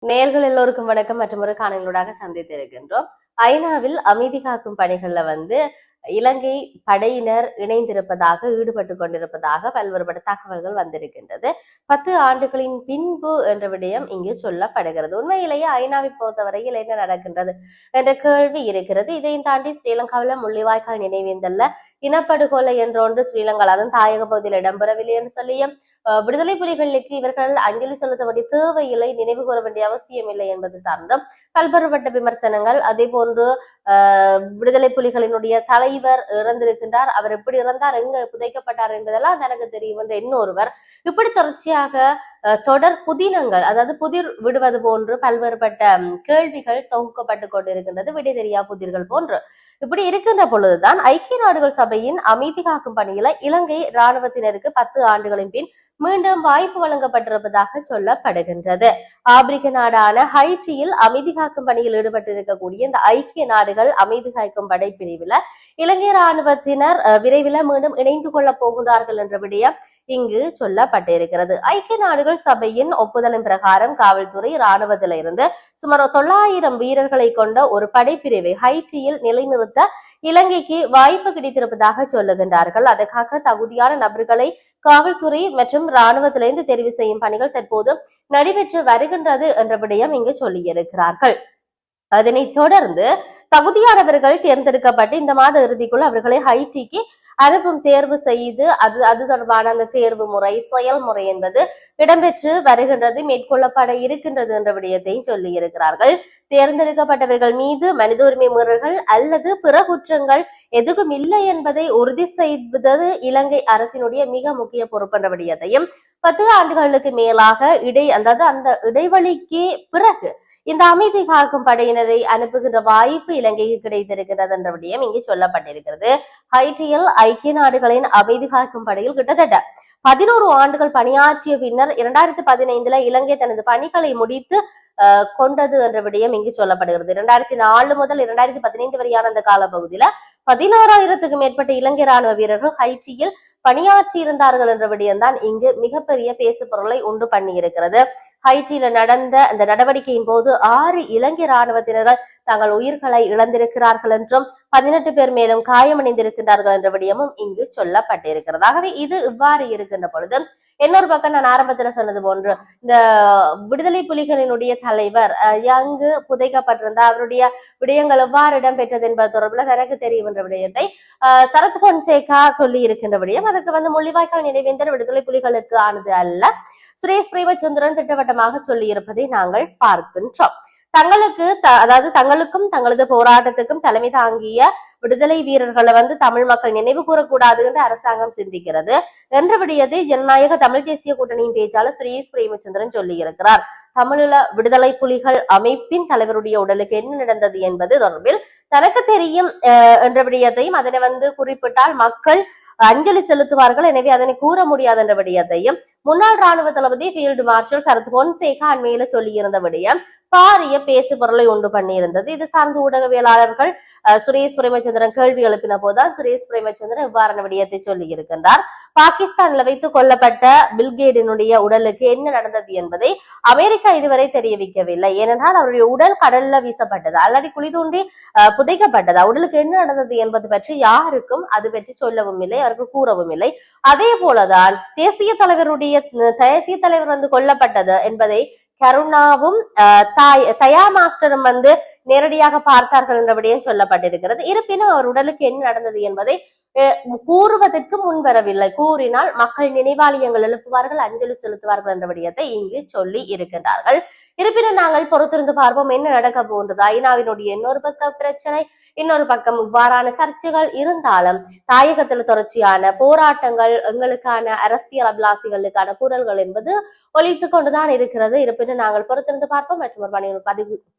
நேர்கள் எல்லோருக்கும் வணக்கம். மற்றொரு காணொளியூடாக சந்தித்திருக்கின்றோம். ஐநாவில் அமைதி காக்கும் பணிகள்ல இலங்கை படையினர் இணைந்திருப்பதாக ஈடுபட்டு கொண்டிருப்பதாக பல்வேறுபட்ட தகவல்கள் வந்திருக்கின்றது. 10 ஆண்டுகளின் பின்பு என்ற விடயம் இங்கு சொல்லப்படுகிறது. உண்மையிலேயே ஐநாவை பொறுத்தவரையில் என்ன நடக்கின்றது என்ற கேள்வி இருக்கிறது. இதையும் தாண்டி ஸ்ரீலங்காவில் முள்ளிவாய்க்கால் நினைவேந்தல்ல இனப்படுகொலை என்ற ஒன்று ஸ்ரீலங்காவின் தாயக பகுதியில் இடம்பெறவில்லை என்று சொல்லியும் விடுதலை புலிகளுக்கு இவர்கள் அஞ்சலி செலுத்த வேண்டிய தேவையில்லை, நினைவு கூற வேண்டிய அவசியம் இல்லை என்பது சார்ந்தும் பல்வேறுபட்ட விமர்சனங்கள். அதே போன்று விடுதலை புலிகளினுடைய தலைவர் இறந்திருக்கின்றார், அவர் எப்படி இறந்தார், எங்க புதைக்கப்பட்டார் என்பதெல்லாம் எனக்கு தெரியும் என்ற இன்னொருவர். இப்படி தொடர்ச்சியாக தொடர் புதினங்கள், அதாவது புதிர் விடுவது போன்று பல்வேறுபட்ட கேள்விகள் தொகுக்கப்பட்டு கொண்டிருக்கின்றது. விடை தெரியா புதிர்கள் போன்று. இப்படி இருக்கின்ற பொழுதுதான் ஐக்கிய நாடுகள் சபையின் அமைதி காக்கும் பணியில இலங்கை இராணுவத்தினருக்கு 10 ஆண்டுகளின் பின் மீண்டும் வாய்ப்பு வழங்கப்பட்டிருப்பதாக சொல்லப்படுகின்றது. ஆப்பிரிக்க நாடான ஹைட்டியில் அமைதி காக்கும் பணியில் ஈடுபட்டிருக்கக்கூடிய இந்த ஐக்கிய நாடுகள் அமைதி காக்கும் படைப்பிரிவுல இலங்கை ராணுவத்தினர் விரைவில் மீண்டும் இணைந்து கொள்ள போகின்றார்கள் என்ற விடயம் இங்கு சொல்லப்பட்டிருக்கிறது. ஐக்கிய நாடுகள் சபையின் ஒப்புதலின் பிரகாரம் காவல்துறை இராணுவத்திலிருந்து சுமார் 900 வீரர்களை கொண்ட ஒரு படைப்பிரிவை ஹைட்டியில் நிலைநிறுத்த இலங்கைக்கு வாய்ப்பு கிடைத்திருப்பதாக சொல்லுகின்றார்கள். அதற்காக தகுதியான நபர்களை காவல்துறை மற்றும் இராணுவத்திலிருந்து தெரிவு செய்யும் பணிகள் தற்போது நடைபெற்று வருகின்றது என்ற விடயம் இங்கு சொல்லியிருக்கிறார்கள். அதனைத் தொடர்ந்து தகுதியானவர்கள் தேர்ந்தெடுக்கப்பட்டு இந்த மாத இறுதிக்குள் அவர்களை ஹைட்டிக்கு அனுப்பும் தேர்வு செய்து அது தொடர்பான அந்த தேர்வு முறை செயல்முறை என்பது இடம்பெற்று வருகின்றது, மேற்கொள்ளப்பட இருக்கின்றது என்ற விடயத்தை சொல்லி இருக்கிறார்கள். தேர்ந்தெடுக்கப்பட்டவர்கள் மீது மனித உரிமை மீறல்கள் அல்லது பிற குற்றங்கள் எதுவும் இல்லை என்பதை உறுதி செய்வது இலங்கை அரசினுடைய மிக முக்கிய பொறுப்பு என்ற விடயத்தையும் 10 ஆண்டுகளுக்கு மேலாக அந்த இடைவெளிக்கு பிறகு இந்த அமைதி காக்கும் படையினரை அனுப்புகின்ற வாய்ப்பு இலங்கைக்கு கிடைத்திருக்கிறது என்ற விடயம் இங்கு சொல்லப்பட்டிருக்கிறது. ஹைட்டியில் ஐக்கிய நாடுகளின் அமைதி காக்கும் படையில் கிட்டத்தட்ட 11 ஆண்டுகள் பணியாற்றிய பின்னர் 2015 இலங்கை தனது பணிகளை முடித்து கொண்டது என்ற விடயம் இங்கு சொல்லப்படுகிறது. 2004 முதல் 2015 வரையான அந்த காலப்பகுதியில 16,000க்கும் மேற்பட்ட இலங்கை ராணுவ வீரர்கள் ஹைட்டியில் பணியாற்றி இருந்தார்கள் என்ற விடயம் தான் இங்கு மிகப்பெரிய பேசு பொருளை உண்டு பண்ணி இருக்கிறது. ஹைட்டியில நடந்த அந்த நடவடிக்கையின் போது 6 இலங்கை ராணுவத்தினர்கள் தங்கள் உயிர்களை இழந்திருக்கிறார்கள் என்றும் 18 பேர் மேலும் காயமடைந்திருக்கின்றார்கள் என்ற விடயமும் இங்கு சொல்லப்பட்டிருக்கிறது. ஆகவே இது இவ்வாறு இருக்கின்ற பொழுது இன்னொரு பக்கம் நான் ஆரம்பத்துல சொன்னது போன்று இந்த விடுதலை புலிகளினுடைய தலைவர் எங்கு புதைக்கப்பட்டிருந்த அவருடைய விடயங்கள் எவ்வாறு இடம்பெற்றது என்பது தொடர்பில் எனக்கு தெரியும் என்ற விடயத்தை சரத் பொன்சேகா சொல்லி இருக்கின்ற விடயம். அதுக்கு முள்ளிவாய்க்கால் நினைவேந்தல் விடுதலை புலிகளுக்கு ஆனது அல்ல, சுரேஷ் பிரேமச்சந்திரன் திட்டவட்டமாக சொல்லி இருப்பதை நாங்கள் பார்க்கின்றோம். தங்களுக்கும் தங்களது போராட்டத்துக்கும் தலைமை தாங்கிய விடுதலை வீரர்களை தமிழ் மக்கள் நினைவு கூறக்கூடாது என்று அரசாங்கம் சிந்திக்கிறது என்ற விடயத்தை ஜனநாயக தமிழ் தேசிய கூட்டணியின் பேச்சாளர் சுரேஷ் பிரேமச்சந்திரன் சொல்லி இருக்கிறார். தமிழீழ விடுதலை புலிகள் அமைப்பின் தலைவருடைய உடலுக்கு என்ன நடந்தது என்பது தொடர்பில் தனக்கு தெரியும் என்ற விடயத்தையும் அதனை குறிப்பிட்டால் மக்கள் அஞ்சலி செலுத்துவார்கள், எனவே அதனை கூற முடியாது என்ற விடயத்தையும் முன்னாள் ராணுவ தளபதி ஃபீல்டு மார்ஷல் சரத் பொன்சேகா அண்மையில சொல்லி இருந்த விடயம் பாரிய பேசு பொருளை உண்டு பண்ணி இருந்தது. இது சார்ந்த ஊடகவியலாளர்கள் சுரேஷ் பிரேமச்சந்திரன் கேள்வி எழுப்பின போதுதான் சுரேஷ் பிரேமச்சந்திரன் இவ்வாறான விடயத்தை சொல்லி இருக்கின்றார். பாகிஸ்தான்ல வைத்து கொல்லப்பட்ட பில்கேடினுடைய உடலுக்கு என்ன நடந்தது என்பதை அமெரிக்கா இதுவரை தெரிவிக்கவில்லை. ஏனென்றால் அவருடைய உடல் கடல்ல வீசப்பட்டது, அல்லது குழி தூண்டி புதைக்கப்பட்டது. உடலுக்கு என்ன நடந்தது என்பது பற்றி யாருக்கும் அது பற்றி சொல்லவும் இல்லை, அவர்கள் கூறவும் இல்லை. அதே போலதான் தேசிய தலைவர் கொல்லப்பட்டது என்பதை கருணாவும் தயா மாஸ்டரும் நேரடியாக பார்த்தார்கள் என்ற விடயம் சொல்லப்பட்டிருக்கிறது. இருப்பினும் அவர் உடலுக்கு என்ன நடந்தது என்பதை கூறுவதற்கு முன்வரவில்லை. கூறினால் மக்கள் நினைவாலயங்கள் எழுப்புவார்கள், அஞ்சலி செலுத்துவார்கள் என்ற விடயத்தை இங்கு சொல்லி இருக்கின்றார்கள். இருப்பினும் நாங்கள் பொறுத்திருந்து பார்ப்போம் என்ன நடக்க போன்றது. ஐநாவினுடைய இன்னொரு பக்கம் பிரச்சனை, இன்னொரு பக்கம் இவ்வாறான சர்ச்சைகள் இருந்தாலும் தாயகத்தில் தொடர்ச்சியான போராட்டங்கள், எங்களுக்கான அரசியல் அபிலாசிகளுக்கான குரல்கள் என்பது ஒலித்துக் கொண்டுதான் இருக்கிறது. இருப்பினும் நாங்கள் பொறுத்திருந்து பார்ப்போம். மற்றும் ஒரு பதிவு